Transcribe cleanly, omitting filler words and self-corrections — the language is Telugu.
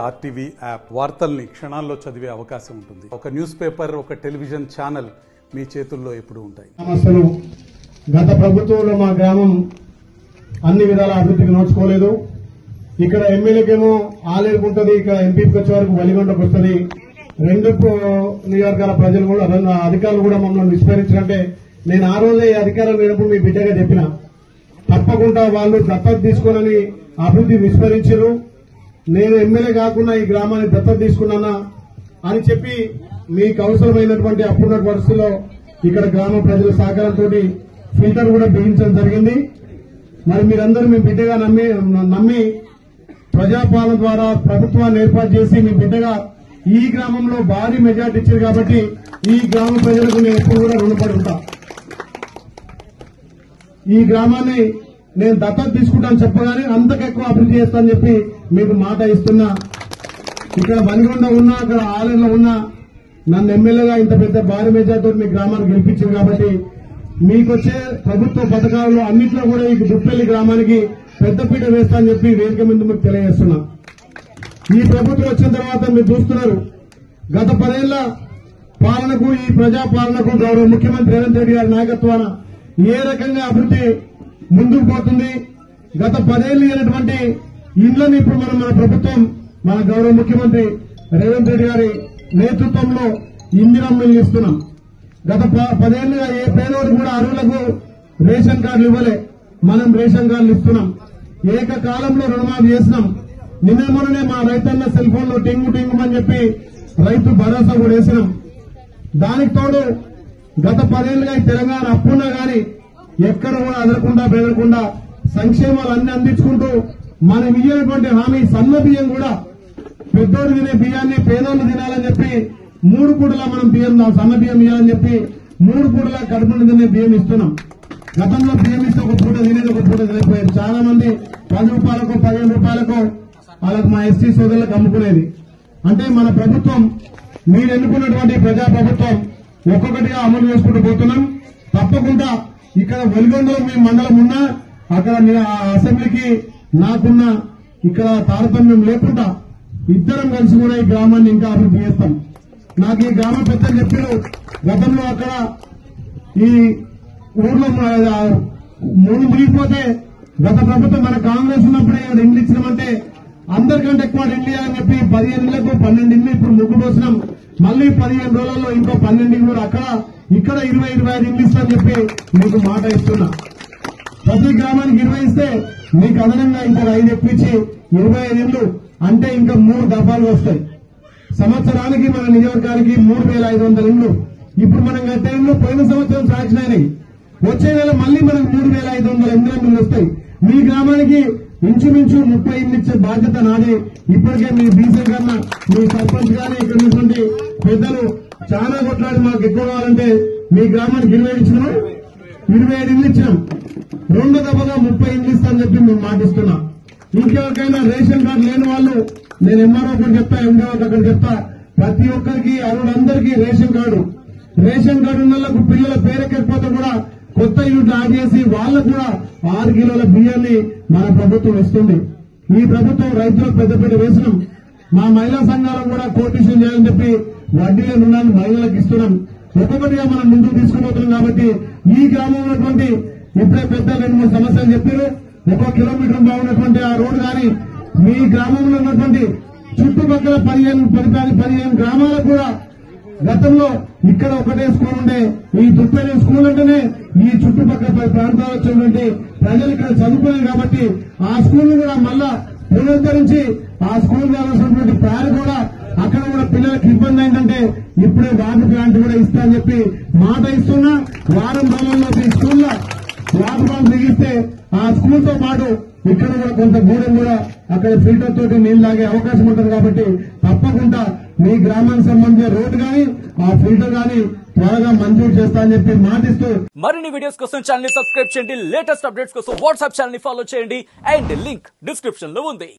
ఆర్టీవీ యాప్ వార్తల్ని క్షణాల్లో చదివే అవకాశం ఉంటుంది. ఒక న్యూస్ పేపర్, ఒక టెలివిజన్ ఛానల్ మీ చేతుల్లో ఎప్పుడూ ఉంటాయి. సమస్యలు గత ప్రభుత్వంలో మా గ్రామం అన్ని విధాల అభివృద్ధికి నోచుకోలేదు. ఇక్కడ ఎమ్మెల్యేకేమో ఆలేరుకు ఉంటుంది, ఇక్కడ ఎంపీకి వచ్చే వరకు వలిగొండకు వస్తుంది. రెండు నియోజకవర్గాల ప్రజలు కూడా అధికారులు కూడా మమ్మల్ని విస్మరించారంటే నేను ఆ రోజే ఈ అధికారులు లేనప్పుడు మీ బిడ్డగా చెప్పిన తప్పకుండా వాళ్ళు దత్తత తీసుకోనని అభివృద్ధి విస్మరించారు. నేను ఎమ్మెల్యే కాకుండా ఈ గ్రామాన్ని దత్తత తీసుకున్నానా అని చెప్పి మీకు అవసరమైనటువంటి అప్పుడున్న పరిస్థితుల్లో ఇక్కడ గ్రామ ప్రజల సహకారంతో ఫిల్టర్ కూడా బిగించడం జరిగింది. మరి మీరందరూ మీ బిడ్డగా నమ్మి ప్రజాపాలన ద్వారా ప్రభుత్వాన్ని ఏర్పాటు చేసి మీ బిడ్డగా ఈ గ్రామంలో భారీ మెజార్టీ ఇచ్చారు కాబట్టి ఈ గ్రామ ప్రజలకు నేను ఎప్పుడు కూడా రుణపడి ఉంటా. ఈ గ్రామాన్ని నేను దత్తత తీసుకుంటాను చెప్పగానే అంతకెక్కువ అభివృద్ధి చేస్తానని చెప్పి మీకు మాట ఇస్తున్నా. ఇక్కడ వనిగొండ ఉన్నా, అక్కడ ఆలయంలో ఉన్నా నన్ను ఎమ్మెల్యేగా ఇంత పెద్ద భారీ మెజార్టీతో మీ గ్రామాన్ని గెలిపించారు కాబట్టి మీకొచ్చే ప్రభుత్వ పథకాలలో అన్నింటిలో కూడా ఈ దుప్పెల్లి గ్రామానికి పెద్దపీట వేస్తా అని చెప్పి వేదిక మీద మీకు తెలియజేస్తున్నా. ఈ ప్రభుత్వం వచ్చిన తర్వాత మీరు చూస్తున్నారు, గత 10 ఏళ్ల పాలనకు ఈ ప్రజా పాలనకు గౌరవ ముఖ్యమంత్రి రేవంత్ రెడ్డి గారి నాయకత్వాన ఏ రకంగా అభివృద్ధి ముందుకు పోతుంది. గత 10 ఏళ్లు అయినటువంటి ఇండ్లను ఇప్పుడు మన ప్రభుత్వం మన గౌరవ ముఖ్యమంత్రి రేవంత్ రెడ్డి గారి నేతృత్వంలో ఇందిరమ్మలు ఇస్తున్నాం. గత 10 ఏళ్లుగా ఏ పేదోడు కూడా అర్హులకు రేషన్ కార్డులు ఇవ్వలే, మనం రేషన్ కార్డులు ఇస్తున్నాం. ఏకకాలంలో రుణమాఫీ చేసినాం. నిన్న మొన్ననే మా రైతన్న సెల్ ఫోన్ లో టింగు టింగుమని చెప్పి రైతు భరోసా కూడా వేసినాం. దానికి తోడు గత 10 ఏళ్లుగా ఈ తెలంగాణ అప్పున్నా గాని ఎక్కడ కూడా అదరకుండా బెదరకుండా సంక్షేమాలు అన్ని అందించుకుంటూ మనం ఇయ్యేటువంటి హామీ సన్న బియ్యం కూడా పెద్దోడు తినే బియ్యాన్ని పేదోళ్ళు తినాలని చెప్పి 3 పూటలా మనం బియ్యం సన్న బియ్యం ఇవ్వాలని చెప్పి 3 పూటలా కడుపున తినే బియ్యం ఇస్తున్నాం. గతంలో బియ్యం ఇస్తే ఒక పూట తినేది, ఒక పూట తినకపోయేది. చాలా మంది 10 రూపాయలకు 15 రూపాయలకు వాళ్ళకు మా ఎస్టీ సోదరులకు అమ్ముకునేది. అంటే మన ప్రభుత్వం మీరు ఎన్నుకున్నటువంటి ప్రజా ప్రభుత్వం ఒక్కొక్కటిగా అమలు చేసుకుంటూ పోతున్నాం. తప్పకుండా ఇక్కడ వెలుగొండలో మీ మండలం ఉన్నా అక్కడ అసెంబ్లీకి నాకున్న ఇక్కడ తారతమ్యం లేకుండా ఇద్దరం కలిసి కూడా ఈ గ్రామాన్ని ఇంకా అభివృద్ధి చేస్తాం. నాకు ఈ గ్రామ పెద్దలు చెప్పారు, గతంలో అక్కడ ఈ ఊర్లో మూడు మునిగిపోతే గత ప్రభుత్వం మన కాంగ్రెస్ ఉన్నప్పుడే ఇండ్లు ఇచ్చినామంటే అందరికంటే ఎక్కువ ఇండ్లు ఇవ్వాలని చెప్పి 15 ఇళ్లకు 12 ఇండ్లు ఇప్పుడు ముగ్గు పోసినాం. మళ్లీ 15 రోజుల్లో ఇంకో 12 ఇండ్లు కూడా అక్కడ ఇక్కడ 20-25 ఇండ్లు ఇస్తామని చెప్పి మీకు మాట ఇస్తున్నా. ప్రతి గ్రామానికి 20 ఇస్తే మీకు అదనంగా ఇంకా 5 ఎప్పించి 25 ఇండ్లు అంటే ఇంకా 3 దఫాలు వస్తాయి. సంవత్సరానికి మన నియోజకవర్గానికి 3500 ఇండ్లు. ఇప్పుడు మనం కట్టే ఇండ్లు పోయిన సంవత్సరం శాంక్షన్ అయినాయి. వచ్చే నెల మళ్లీ మనకు 3500 ఇండ్లు వస్తాయి. మీ గ్రామానికి ఇంచుమించు 30 ఇండ్లు ఇచ్చే బాధ్యత నాది. ఇప్పటికే మీ బీసీ కన్నా మీ సర్పంచ్ గానీ ఇక్కడ ఉన్నటువంటి పెద్దలు చాలా కొట్లాడి మాకు ఎక్కువ కావాలంటే మీ గ్రామానికి 20 ఇచ్చినాం, 27 ఇండ్లు ఇచ్చినాం. 2 దఫాగా 30 ఇండ్లు ఇస్తామని చెప్పి మేము మాటిస్తున్నాం. ఇంకెవరికైనా రేషన్ కార్డు లేని వాళ్ళు నేను ఎంఆర్ఓ ఒకటి చెప్తా, ఎండిఓ అక్కడ చెప్తా, ప్రతి ఒక్కరికి అరువులందరికీ రేషన్ కార్డు ఉన్న వాళ్ళకు పిల్లల పేరెక్కకపోతే కూడా కొత్త యూనిట్లు యాడ్ చేసి వాళ్ళకు కూడా 6 కిలోల బియ్యాన్ని మన ప్రభుత్వం ఇస్తుంది. ఈ ప్రభుత్వం రైతులకు పెద్దపీట వేసినాం. మా మహిళా సంఘాలను కూడా కోటిషన్ చేయాలని చెప్పి వడ్డీల రుణాన్ని మహిళలకు ఇస్తున్నాం. ఒక్కొక్కటిగా మనం ముందుకు తీసుకుపోతున్నాం. కాబట్టి ఈ గ్రామంలో ఉన్నటువంటి ఇప్పుడే పెద్ద 2-3 సమస్యలు చెప్పారు. 1 కిలోమీటర్ బాగున్నటువంటి ఆ రోడ్డు కానీ మీ గ్రామంలో ఉన్నటువంటి చుట్టుపక్కల 15 గ్రామాలకు కూడా గతంలో ఇక్కడ ఒకటే స్కూల్ ఉండే, ఈ దుప్పెల్లి స్కూల్ అంటేనే ఈ చుట్టుపక్కల ప్రాంతాలు వచ్చినటువంటి ప్రజలు ఇక్కడ చదువుకున్నారు. కాబట్టి ఆ స్కూల్ కూడా మళ్ళా పునరుద్ధరించి ఆ స్కూల్ కావాల్సినటువంటి ప్లాన్ కూడా అక్కడ కూడా పిల్లలకు ఇబ్బంది అయిందంటే ఇప్పుడే వాటర్ ప్లాంట్ కూడా ఇస్తా అని చెప్పి మాట ఇస్తున్నా. వారం రోజుల్లో ఈ స్కూల్లో వాటర్ ప్లాంట్ బిగిస్తే ఆ స్కూల్ తో పాటు ఇక్కడ కూడా కొంత గూడెం కూడా అక్కడ ఫిల్టర్ తోటి నీళ్లు తాగే అవకాశం ఉంటుంది. కాబట్టి తప్పకుండా మీ గ్రామానికి సంబంధించిన రోడ్డు కానీ ఆ ఫిల్టర్ కానీ త్వరగా మంజూరు చేస్తా అని చెప్పి మాటిస్తూ మరిన్ని వీడియోస్ కోసం ఛానల్ ని సబ్స్క్రైబ్ చేయండి. లేటెస్ట్ అప్డేట్స్ కోసం వాట్సాప్ ఛానల్ ని ఫాలో చేయండి. అండ్ లింక్ డిస్క్రిప్షన్ లో ఉంది.